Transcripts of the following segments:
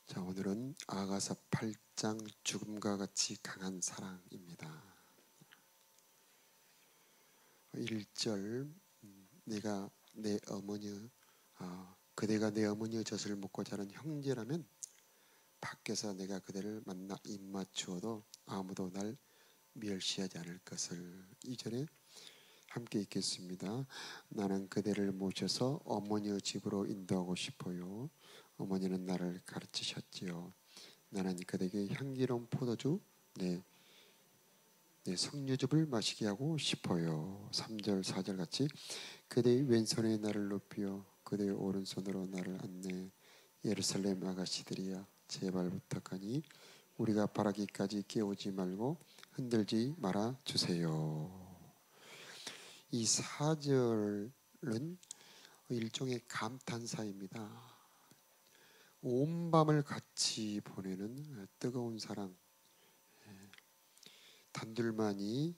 자, 오늘은 아가서 8장 죽음과 같이 강한 사랑입니다. 1절 내가 내 어머니 그대가 내 어머니의 젖을 먹고 자란 형제라면 밖에서 내가 그대를 만나 입맞추어도 아무도 날 멸시하지 않을 것을. 2절에 함께 읽겠습니다. 나는 그대를 모셔서 어머니의 집으로 인도하고 싶어요. 어머니는 나를 가르치셨지요. 나는 그대에게 향기로운 포도주 내 석류즙을 마시게 하고 싶어요. 3절 4절 같이 그대의 왼손에 나를 높여 그대의 오른손으로 나를 안내. 예루살렘 아가씨들이야 제발 부탁하니 우리가 바라기까지 깨우지 말고 흔들지 말아 주세요. 이 4절은 일종의 감탄사입니다. 온 밤을 같이 보내는 뜨거운 사랑, 단둘만이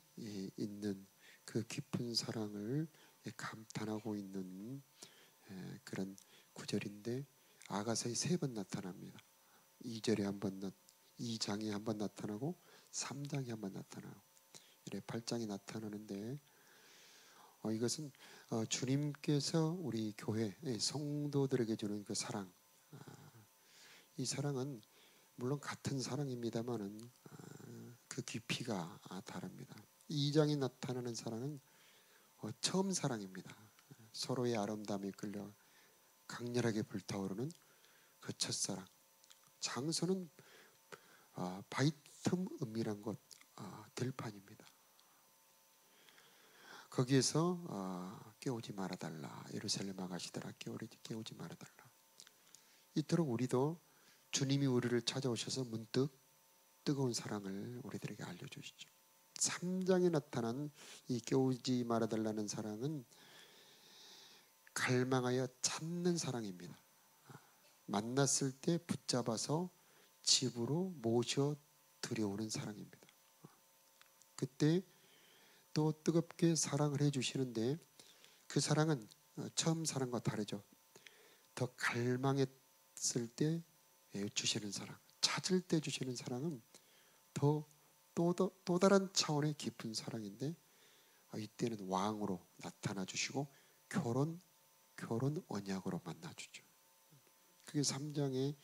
있는 그 깊은 사랑을 감탄하고 있는 그런 구절인데 아가서에 3번 나타납니다. 2절에 한번 2장에 한번 나타나고 3장에 한번 나타나고 이래 8장에 나타나는데 이것은 주님께서 우리 교회 성도들에게 주는 그 사랑, 이 사랑은 물론 같은 사랑입니다만은 그 깊이가 다릅니다. 2장에 나타나는 사랑은 처음 사랑입니다. 서로의 아름다움에 끌려 강렬하게 불타오르는 그 첫사랑. 장소는 바위 틈 은밀한 곳 들판입니다. 거기에서 깨우지 말아달라. 예루살렘 아가씨들아 깨우지 말아달라. 이토록 우리도 주님이 우리를 찾아오셔서 문득 뜨거운 사랑을 우리들에게 알려주시죠. 3장에 나타난 이 깨우지 말아달라는 사랑은 갈망하여 찾는 사랑입니다. 만났을 때 붙잡아서 집으로 모셔 들여오는 사랑입니다. 그때 또 뜨겁게 사랑을 해주시는데 그 사랑은 처음 사랑과 다르죠. 더 갈망했을 때 주시는 사랑, 찾을 때 주시는 사랑은 또 다른 차원의 깊은 사랑인데 이때는 왕으로 나타나 주시고 결혼 언약으로 만나 주죠. 그게 3장의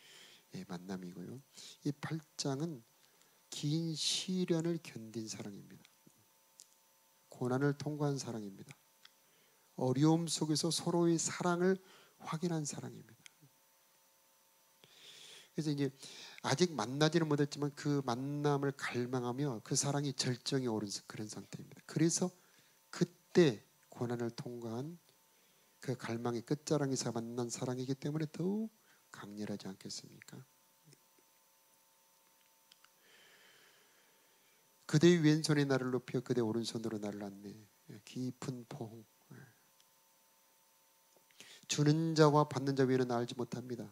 만남이고요. 이 8장은 긴 시련을 견딘 사랑입니다. 고난을 통과한 사랑입니다. 어려움 속에서 서로의 사랑을 확인한 사랑입니다. 그래서 이제 아직 만나지는 못했지만 그 만남을 갈망하며 그 사랑이 절정에 오른 그런 상태입니다. 그래서 그때 고난을 통과한 그 갈망의 끝자락에서 만난 사랑이기 때문에 더욱 강렬하지 않겠습니까? 그대의 왼손에 나를 높여 그대 오른손으로 나를 안내. 깊은 포옹. 주는 자와 받는 자 외에는 알지 못합니다.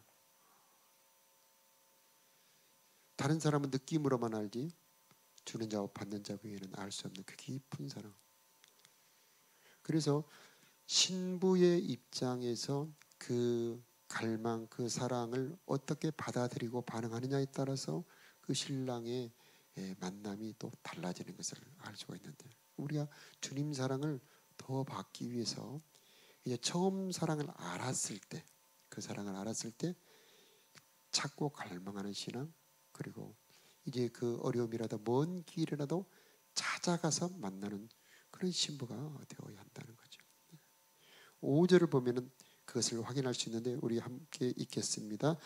다른 사람은 느낌으로만 알지 주는 자와 받는 자 외에는 알 수 없는 그 깊은 사랑. 그래서 신부의 입장에서 그 갈망, 그 사랑을 어떻게 받아들이고 반응하느냐에 따라서 그 신랑의 만남이 또 달라지는 것을 알 수가 있는데, 우리가 주님 사랑을 더 받기 위해서 이제 처음 사랑을 알았을 때, 그 사랑을 알았을 때 찾고 갈망하는 신앙, 그리고 이제 그 어려움이라도 먼 길이라도 찾아가서 만나는 그런 신부가 되어야 한다는 거죠. 5절을 보면은 그것을 확인할 수 있는데 우리 함께 읽겠습니다.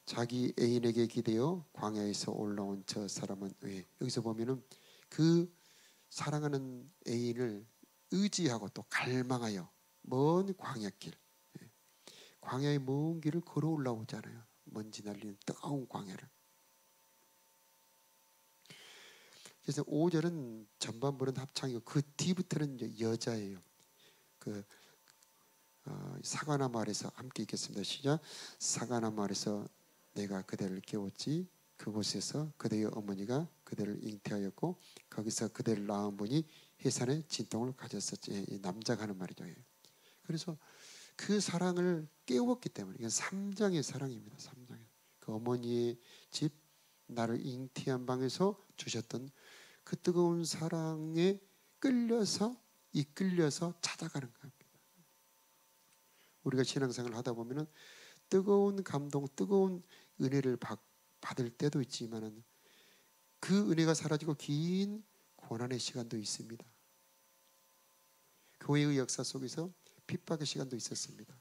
자기 애인에게 기대어 광야에서 올라온 저 사람은 왜? 여기서 보면은 그 사랑하는 애인을 의지하고 또 갈망하여 먼 광야길, 광야의 먼 길을 걸어 올라오잖아요. 먼지 날리는 뜨거운 광야를. 그래서 5절은 전반부는 합창이고 그 뒤부터는 이제 여자예요. 그 사과나무 아래서 함께 읽겠습니다. 시작. 사과나무 아래서 내가 그대를 깨웠지. 그곳에서 그대의 어머니가 그대를 잉태하였고 거기서 그대를 낳은 분이 해산의 진통을 가졌었지. 이 남자가 하는 말이죠. 그래서 그 사랑을 깨웠기 때문에 이건 3장의 사랑입니다. 3장의. 그 어머니의 집, 나를 잉태한 방에서 주셨던 그 뜨거운 사랑에 이끌려서 찾아가는 겁니다. 우리가 신앙생활을 하다 보면은 뜨거운 감동, 뜨거운 은혜를 받을 때도 있지만은 그 은혜가 사라지고 긴 고난의 시간도 있습니다. 교회의 역사 속에서 핍박의 시간도 있었습니다.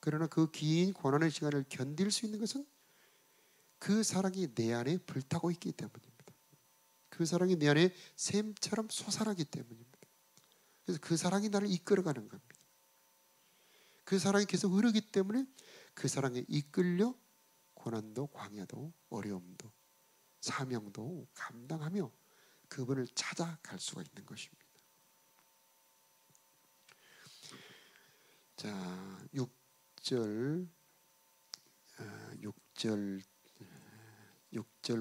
그러나 그 긴 고난의 시간을 견딜 수 있는 것은 그 사랑이 내 안에 불타고 있기 때문입니다. 그 사랑이 내 안에 샘처럼 솟아나기 때문입니다. 그래서 그 사랑이 나를 이끌어가는 겁니다. 그 사랑이 계속 흐르기 때문에 그 사랑에 이끌려 고난도 광야도 어려움도 사명도 감당하며 그분을 찾아갈 수가 있는 것입니다. 자, 6절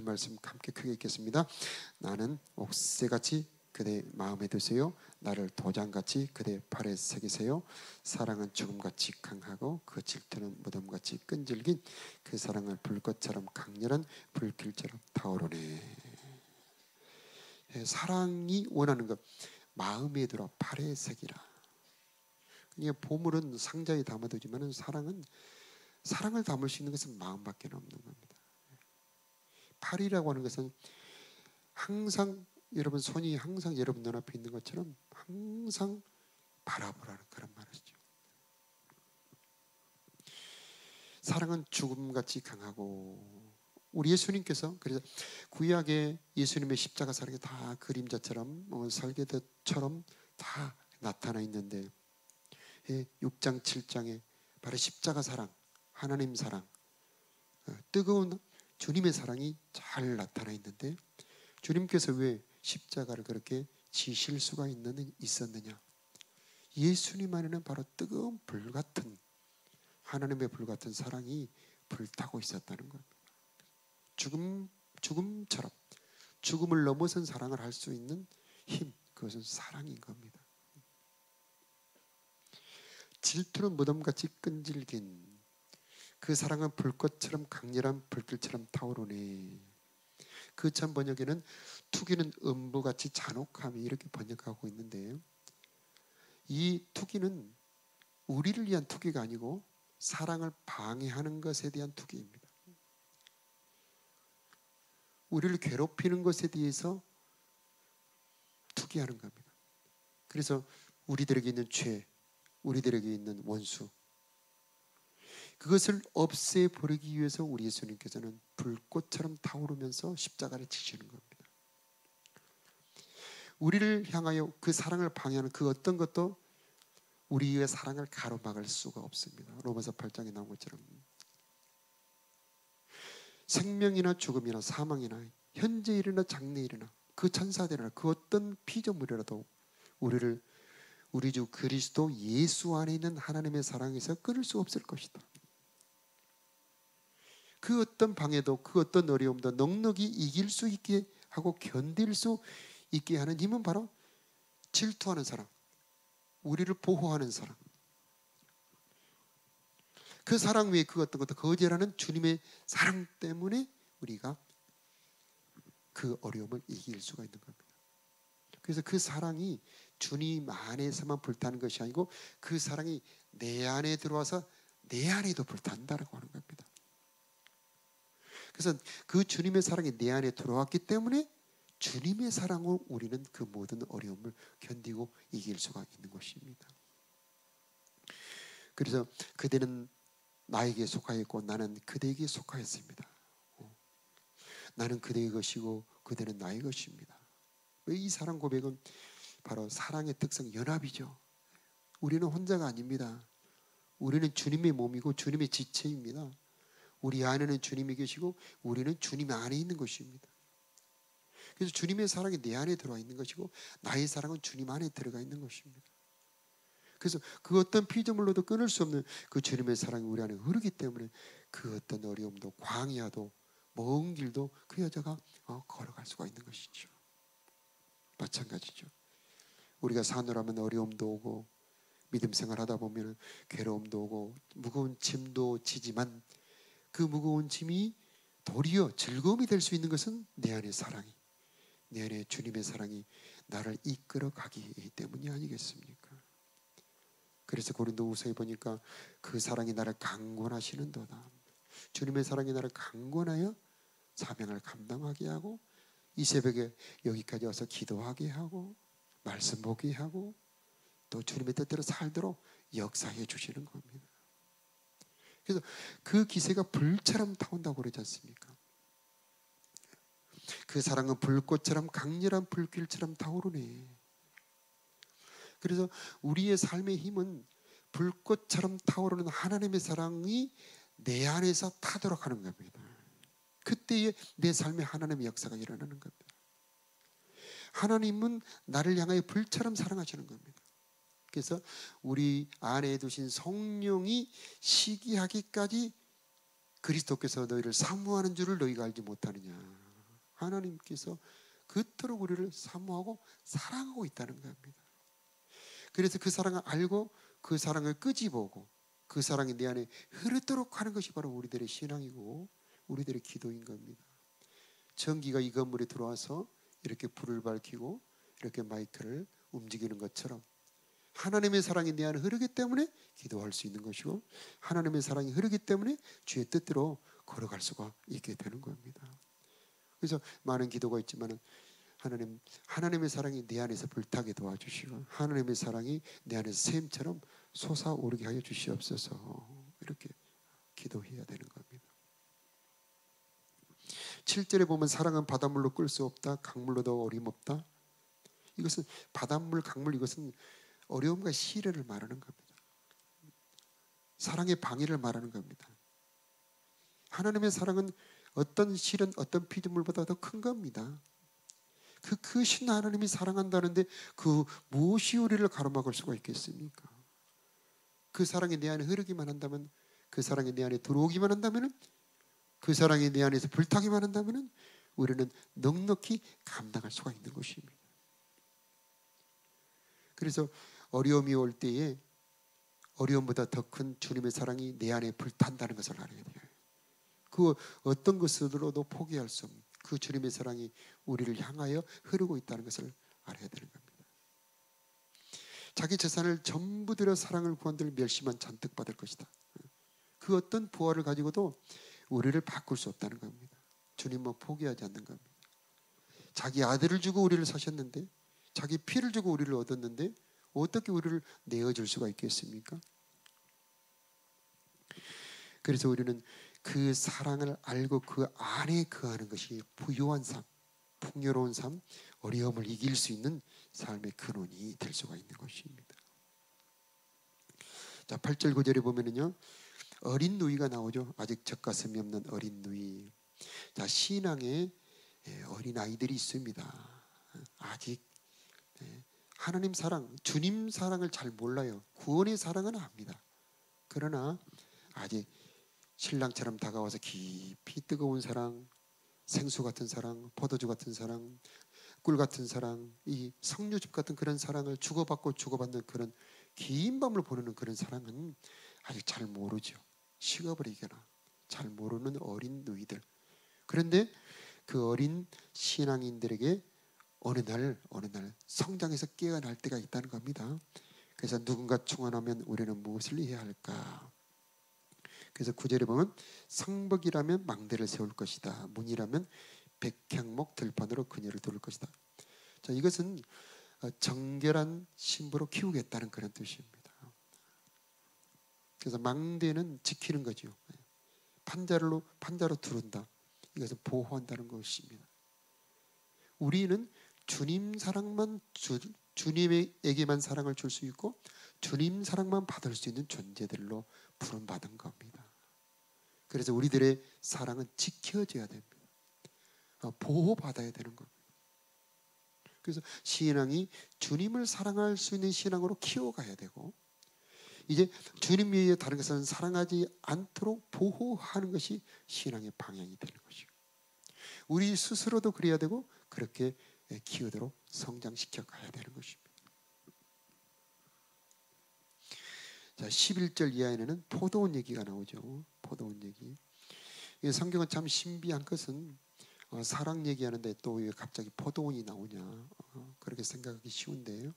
말씀 함께 크게 읽겠습니다. 나는 옥새같이 그대 마음에 드세요. 나를 도장같이 그대 팔에 새기세요. 사랑은 죽음같이 강하고 그 질투는 무덤같이 끈질긴 그 사랑은 불꽃처럼 강렬한 불길처럼 타오르네. 사랑이 원하는 것 마음에 들어 팔에 새기라. 그러니까 보물은 상자에 담아두지만 사랑을 담을 수 있는 것은 마음밖에 없는 겁니다. 팔이라고 하는 것은 항상 여러분 손이 항상 여러분 눈앞에 있는 것처럼 항상 바라보라는 그런 말이죠. 사랑은 죽음같이 강하고 우리 예수님께서 그래서 구약의 예수님의 십자가 사랑이 다 그림자처럼 설계도처럼 다 나타나 있는데 6장 7장에 바로 십자가 사랑, 하나님 사랑, 뜨거운 주님의 사랑이 잘 나타나 있는데 주님께서 왜 십자가를 그렇게 지실 수가 있었느냐? 예수님 안에는 바로 뜨거운 불같은 하나님의 불같은 사랑이 불타고 있었다는 겁니다. 죽음처럼 죽음을 넘어선 사랑을 할 수 있는 힘, 그것은 사랑인 겁니다. 질투는 무덤같이 끈질긴 그 사랑은 불꽃처럼 강렬한 불길처럼 타오르네. 그 참 번역에는 투기는 음부같이 잔혹함이 이렇게 번역하고 있는데 이 투기는 우리를 위한 투기가 아니고 사랑을 방해하는 것에 대한 투기입니다. 우리를 괴롭히는 것에 대해서 투기하는 겁니다. 그래서 우리들에게 있는 죄, 우리들에게 있는 원수, 그것을 없애버리기 위해서 우리 예수님께서는 불꽃처럼 타오르면서 십자가를 지시는 겁니다. 우리를 향하여 그 사랑을 방해하는 그 어떤 것도 우리의 사랑을 가로막을 수가 없습니다. 로마서 8장에 나온 것처럼 생명이나 죽음이나 사망이나 현재 일이나 장래 일이나 그 천사들이나 그 어떤 피조물이라도 우리 주 그리스도 예수 안에 있는 하나님의 사랑에서 끊을 수 없을 것이다. 그 어떤 방해도 그 어떤 어려움도 넉넉히 이길 수 있게 하고 견딜 수 있게 하는 힘은 바로 질투하는 사랑, 우리를 보호하는 사랑, 그 사랑 외에 그 어떤 것도 거절하는 주님의 사랑 때문에 우리가 그 어려움을 이길 수가 있는 겁니다. 그래서 그 사랑이 주님 안에서만 불타는 것이 아니고 그 사랑이 내 안에 들어와서 내 안에도 불탄다라고 하는 겁니다. 그래서 그 주님의 사랑이 내 안에 들어왔기 때문에 주님의 사랑으로 우리는 그 모든 어려움을 견디고 이길 수가 있는 것입니다. 그래서 그대는 나에게 속하였고 나는 그대에게 속하였습니다. 나는 그대의 것이고 그대는 나의 것입니다. 이 사랑 고백은 바로 사랑의 특성 연합이죠. 우리는 혼자가 아닙니다. 우리는 주님의 몸이고 주님의 지체입니다. 우리 안에는 주님이 계시고 우리는 주님 안에 있는 것입니다. 그래서 주님의 사랑이 내 안에 들어와 있는 것이고 나의 사랑은 주님 안에 들어가 있는 것입니다. 그래서 그 어떤 피조물로도 끊을 수 없는 그 주님의 사랑이 우리 안에 흐르기 때문에 그 어떤 어려움도 광야도 먼 길도 그 여자가 걸어갈 수가 있는 것이죠. 마찬가지죠. 우리가 사노라면 어려움도 오고 믿음 생활하다 보면 괴로움도 오고 무거운 짐도 지지만 그 무거운 짐이 도리어 즐거움이 될 수 있는 것은 내 안의 사랑이, 내 안에 주님의 사랑이 나를 이끌어 가기 때문이 아니겠습니까? 그래서 고린도후서에 보니까 그 사랑이 나를 강권하시는도다. 주님의 사랑이 나를 강권하여 사명을 감당하게 하고 이 새벽에 여기까지 와서 기도하게 하고 말씀 보게 하고 또 주님의 뜻대로 살도록 역사해 주시는 겁니다. 그래서 그 기세가 불처럼 타온다고 그러지 않습니까? 그 사랑은 불꽃처럼 강렬한 불길처럼 타오르네. 그래서 우리의 삶의 힘은 불꽃처럼 타오르는 하나님의 사랑이 내 안에서 타도록 하는 겁니다. 그때에 내 삶에 하나님의 역사가 일어나는 겁니다. 하나님은 나를 향하여 불처럼 사랑하시는 겁니다. 그래서 우리 안에 두신 성령이 시기하기까지 그리스도께서 너희를 사모하는 줄을 너희가 알지 못하느냐. 하나님께서 그토록 우리를 사모하고 사랑하고 있다는 겁니다. 그래서 그 사랑을 알고 그 사랑을 끄집어오고 그 사랑이 내 안에 흐르도록 하는 것이 바로 우리들의 신앙이고 우리들의 기도인 겁니다. 전기가 이 건물에 들어와서 이렇게 불을 밝히고 이렇게 마이크를 움직이는 것처럼 하나님의 사랑이 내 안에 흐르기 때문에 기도할 수 있는 것이고 하나님의 사랑이 흐르기 때문에 주의 뜻대로 걸어갈 수가 있게 되는 겁니다. 그래서 많은 기도가 있지만 하나님의 사랑이 내 안에서 불타게 도와주시고 하나님의 사랑이 내 안에서 샘처럼 솟아오르게 하여 주시옵소서. 이렇게 기도해야 되는 겁니다. 7절에 보면 사랑은 바닷물로 끌 수 없다. 강물로도 어림없다. 이것은 바닷물, 강물 이것은 어려움과 시련을 말하는 겁니다. 사랑의 방해를 말하는 겁니다. 하나님의 사랑은 어떤 시련, 어떤 피조물보다 더 큰 겁니다. 그 크신 하나님이 사랑한다는데 그 무엇이 우리를 가로막을 수가 있겠습니까? 그 사랑이 내 안에 흐르기만 한다면, 그 사랑이 내 안에 들어오기만 한다면, 그 사랑이 내 안에서 불타기만 한다면 우리는 넉넉히 감당할 수가 있는 것입니다. 그래서 어려움이 올 때에 어려움보다 더 큰 주님의 사랑이 내 안에 불탄다는 것을 알아야 돼요. 그 어떤 것으로도 포기할 수 없는 그 주님의 사랑이 우리를 향하여 흐르고 있다는 것을 알아야 되는 겁니다. 자기 재산을 전부 들여 사랑을 구한들 멸시만 잔뜩 받을 것이다. 그 어떤 부활을 가지고도 우리를 바꿀 수 없다는 겁니다. 주님은 포기하지 않는 겁니다. 자기 아들을 주고 우리를 사셨는데, 자기 피를 주고 우리를 얻었는데 어떻게 우리를 내어줄 수가 있겠습니까? 그래서 우리는 그 사랑을 알고 그 안에 거하는 것이 부유한 삶, 풍요로운 삶, 어려움을 이길 수 있는 삶의 근원이 될 수가 있는 것입니다. 자, 8절 9절에 보면은요, 어린 누이가 나오죠. 아직 젖가슴이 없는 어린 누이. 자, 신앙에 어린 아이들이 있습니다. 아직 하나님 사랑, 주님 사랑을 잘 몰라요. 구원의 사랑은 압니다. 그러나 아직 신랑처럼 다가와서 깊이 뜨거운 사랑, 생수 같은 사랑, 포도주 같은 사랑, 꿀 같은 사랑, 이 석류즙 같은 그런 사랑을 주고받고 주고받는 그런 긴 밤을 보내는 그런 사랑은 아직 잘 모르죠. 식어버리거나 잘 모르는 어린 누이들. 그런데 그 어린 신앙인들에게 어느 날 성장해서 깨어날 때가 있다는 겁니다. 그래서 누군가 충원하면 우리는 무엇을 해야 할까? 그래서 9절에 보면 성벽이라면 망대를 세울 것이다. 문이라면 백향목 들판으로 그녀를 두를 것이다. 자, 이것은 정결한 신부로 키우겠다는 그런 뜻입니다. 그래서 망대는 지키는 거죠. 판자로 두른다. 이것은 보호한다는 것입니다. 우리는 주님 사랑만 주님에게만 사랑을 줄 수 있고 주님 사랑만 받을 수 있는 존재들로 부름받은 겁니다. 그래서 우리들의 사랑은 지켜져야 됩니다. 보호받아야 되는 겁니다. 그래서 신앙이 주님을 사랑할 수 있는 신앙으로 키워가야 되고 이제 주님 외에 다른 것은 사랑하지 않도록 보호하는 것이 신앙의 방향이 되는 것이고 우리 스스로도 그래야 되고 그렇게 키우도록 성장시켜 가야 되는 것입니다. 자, 11절 이하에는 포도원 얘기가 나오죠. 포도원 얘기. 이 성경은 참 신비한 것은 사랑 얘기하는데 또 왜 갑자기 포도원이 나오냐 그렇게 생각하기 쉬운데요.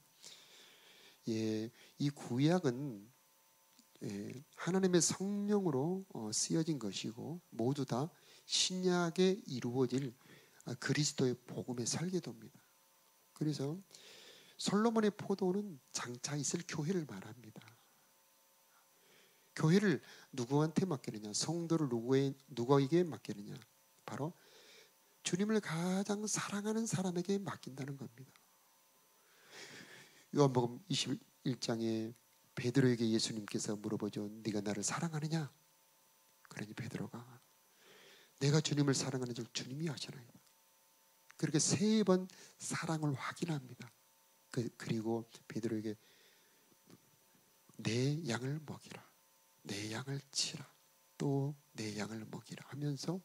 예, 이 구약은 하나님의 성령으로 쓰여진 것이고 모두 다 신약에 이루어질 그리스도의 복음의 설계도입니다. 그래서 솔로몬의 포도는 장차 있을 교회를 말합니다. 교회를 누구한테 맡기느냐? 성도를 누구에게 맡기느냐? 바로 주님을 가장 사랑하는 사람에게 맡긴다는 겁니다. 요한복음 21장에 베드로에게 예수님께서 물어보죠. 네가 나를 사랑하느냐? 그러니 베드로가 내가 주님을 사랑하는 줄 주님이 아시나이다. 그렇게 3번 사랑을 확인합니다. 그리고 베드로에게 내 양을 먹이라, 내 양을 치라, 또 내 양을 먹이라 하면서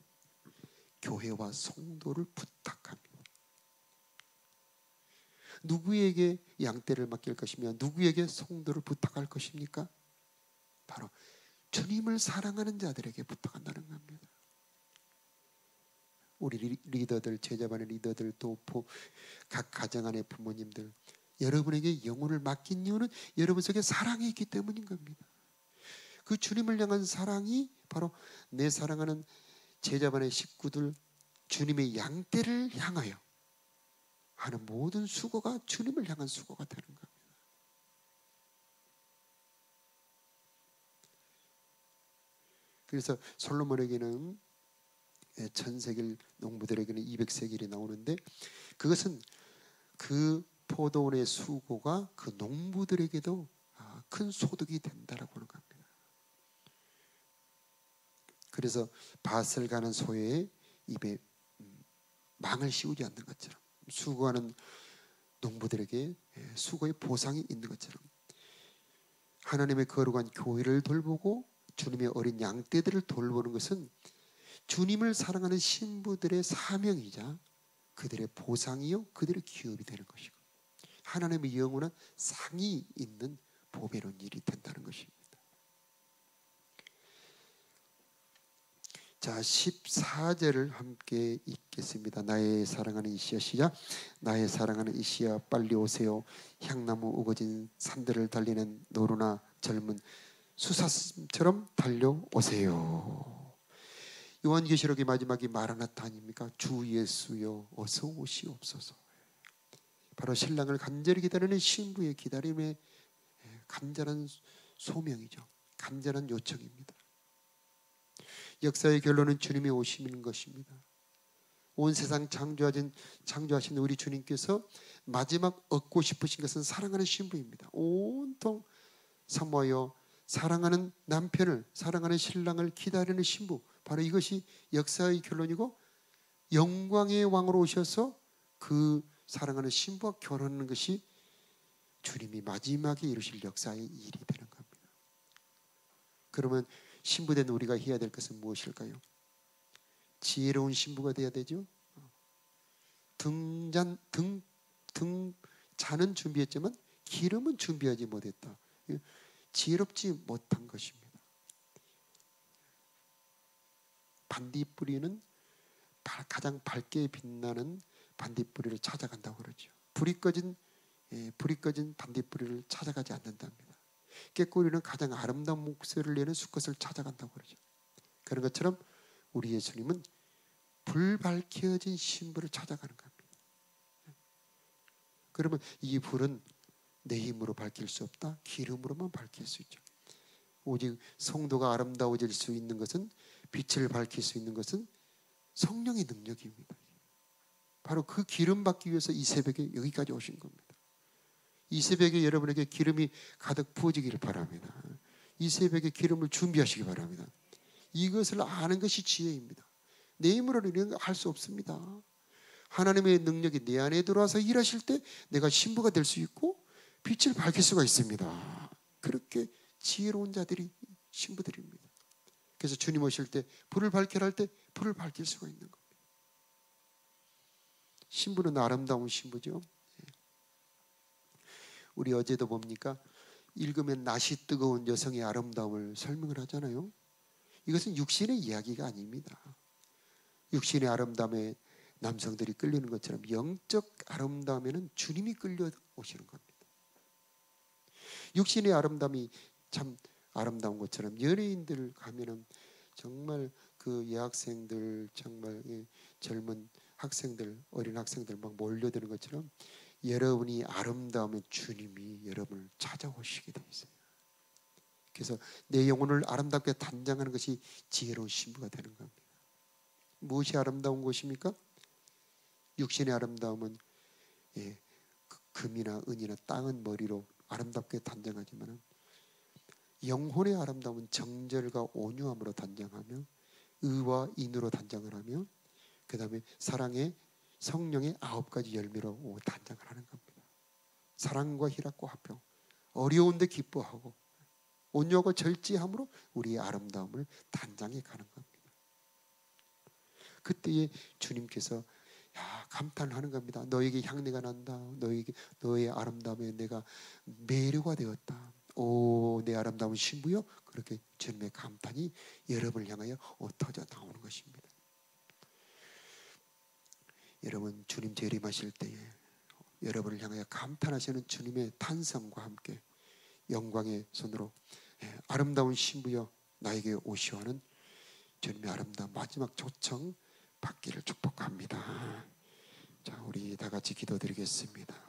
교회와 성도를 부탁합니다. 누구에게 양떼를 맡길 것이며 누구에게 성도를 부탁할 것입니까? 바로 주님을 사랑하는 자들에게 부탁한다는 겁니다. 우리 리더들, 제자반의 리더들, 또 각 가정 안의 부모님들, 여러분에게 영혼을 맡긴 이유는 여러분 속에 사랑이 있기 때문인 겁니다. 그 주님을 향한 사랑이 바로 내 사랑하는 제자반의 식구들, 주님의 양떼를 향하여 하는 모든 수고가 주님을 향한 수고가 되는 겁니다. 그래서 솔로몬에게는 천세길 농부들에게는 200세겔이 나오는데 그것은 그 포도원의 수고가 그 농부들에게도 큰 소득이 된다라고 하는 겁니다. 그래서 밭을 가는 소의 입에 망을 씌우지 않는 것처럼 수고하는 농부들에게 수고의 보상이 있는 것처럼 하나님의 거룩한 교회를 돌보고 주님의 어린 양떼들을 돌보는 것은 주님을 사랑하는 신부들의 사명이자 그들의 보상이요 그들의 기업이 되는 것이고 하나님의 영원한 상이 있는 보배로운 일이 된다는 것입니다. 자, 14절을 함께 읽겠습니다. 나의 사랑하는 이시야 시작. 나의 사랑하는 이시야 빨리 오세요. 향나무 우거진 산들을 달리는 노루나 젊은 수사슴처럼 달려오세요. 요한계시록의 마지막이 마라나타 아닙니까? 주 예수여 어서 오시옵소서. 바로 신랑을 간절히 기다리는 신부의 기다림의 간절한 소명이죠. 간절한 요청입니다. 역사의 결론은 주님이 오시는 것입니다. 온 세상 창조하신 우리 주님께서 마지막 얻고 싶으신 것은 사랑하는 신부입니다. 온통 사모하여 사랑하는 남편을, 사랑하는 신랑을 기다리는 신부, 바로 이것이 역사의 결론이고 영광의 왕으로 오셔서 그 사랑하는 신부와 결혼하는 것이 주님이 마지막에 이루실 역사의 일이 되는 겁니다. 그러면 신부된 우리가 해야 될 것은 무엇일까요? 지혜로운 신부가 되어야 되죠. 잔은 준비했지만 기름은 준비하지 못했다. 지혜롭지 못한 것입니다. 반딧불이는 가장 밝게 빛나는 반딧불이를 찾아간다고 그러죠. 불이 꺼진 반딧불이를 찾아가지 않는답니다. 꾀꼬리는 가장 아름다운 목소리를 내는 수컷을 찾아간다고 그러죠. 그런 것처럼 우리 예수님은 불 밝혀진 신부를 찾아가는 겁니다. 그러면 이 불은 내 힘으로 밝힐 수 없다. 기름으로만 밝힐 수 있죠. 오직 성도가 아름다워질 수 있는 것은, 빛을 밝힐 수 있는 것은 성령의 능력입니다. 바로 그 기름 받기 위해서 이 새벽에 여기까지 오신 겁니다. 이 새벽에 여러분에게 기름이 가득 부어지기를 바랍니다. 이 새벽에 기름을 준비하시기 바랍니다. 이것을 아는 것이 지혜입니다. 내 힘으로는 이런 거 할 수 없습니다. 하나님의 능력이 내 안에 들어와서 일하실 때 내가 신부가 될 수 있고 빛을 밝힐 수가 있습니다. 그렇게 지혜로운 자들이 신부들입니다. 그래서 주님 오실 때 불을 밝혀라 할 때 불을 밝힐 수가 있는 겁니다. 신부는 아름다운 신부죠. 우리 어제도 봅니까? 읽으면 낯이 뜨거운 여성의 아름다움을 설명을 하잖아요. 이것은 육신의 이야기가 아닙니다. 육신의 아름다움에 남성들이 끌리는 것처럼 영적 아름다움에는 주님이 끌려오시는 겁니다. 육신의 아름다움이 참 아름다운 것처럼 연예인들 가면은 정말 그 여학생들, 정말 젊은 학생들, 어린 학생들 막 몰려드는 것처럼 여러분이 아름다우면 주님이 여러분을 찾아오시게 돼 있어요. 그래서 내 영혼을 아름답게 단장하는 것이 지혜로운 신부가 되는 겁니다. 무엇이 아름다운 것입니까? 육신의 아름다움은 금이나 은이나 땅은 머리로 아름답게 단장하지만 영혼의 아름다움은 정절과 온유함으로 단장하며 의와 인으로 단장을 하며 그 다음에 사랑의 성령의 9가지 열매로 단장을 하는 겁니다. 사랑과 희락과 화평, 어려운데 기뻐하고 온유하고 절제함으로 우리의 아름다움을 단장해 가는 겁니다. 그때에 주님께서 감탄하는 겁니다. 너에게 향내가 난다. 너의 아름다움에 내가 매료가 되었다. 오, 내 아름다운 신부여. 그렇게 주님의 감탄이 여러분을 향하여 터져 나오는 것입니다. 여러분, 주님 재림하실 때에 여러분을 향하여 감탄하시는 주님의 탄성과 함께 영광의 손으로 아름다운 신부여 나에게 오시오 하는 주님의 아름다운 마지막 초청 받기를 축복합니다. 자, 우리 다 같이 기도드리겠습니다.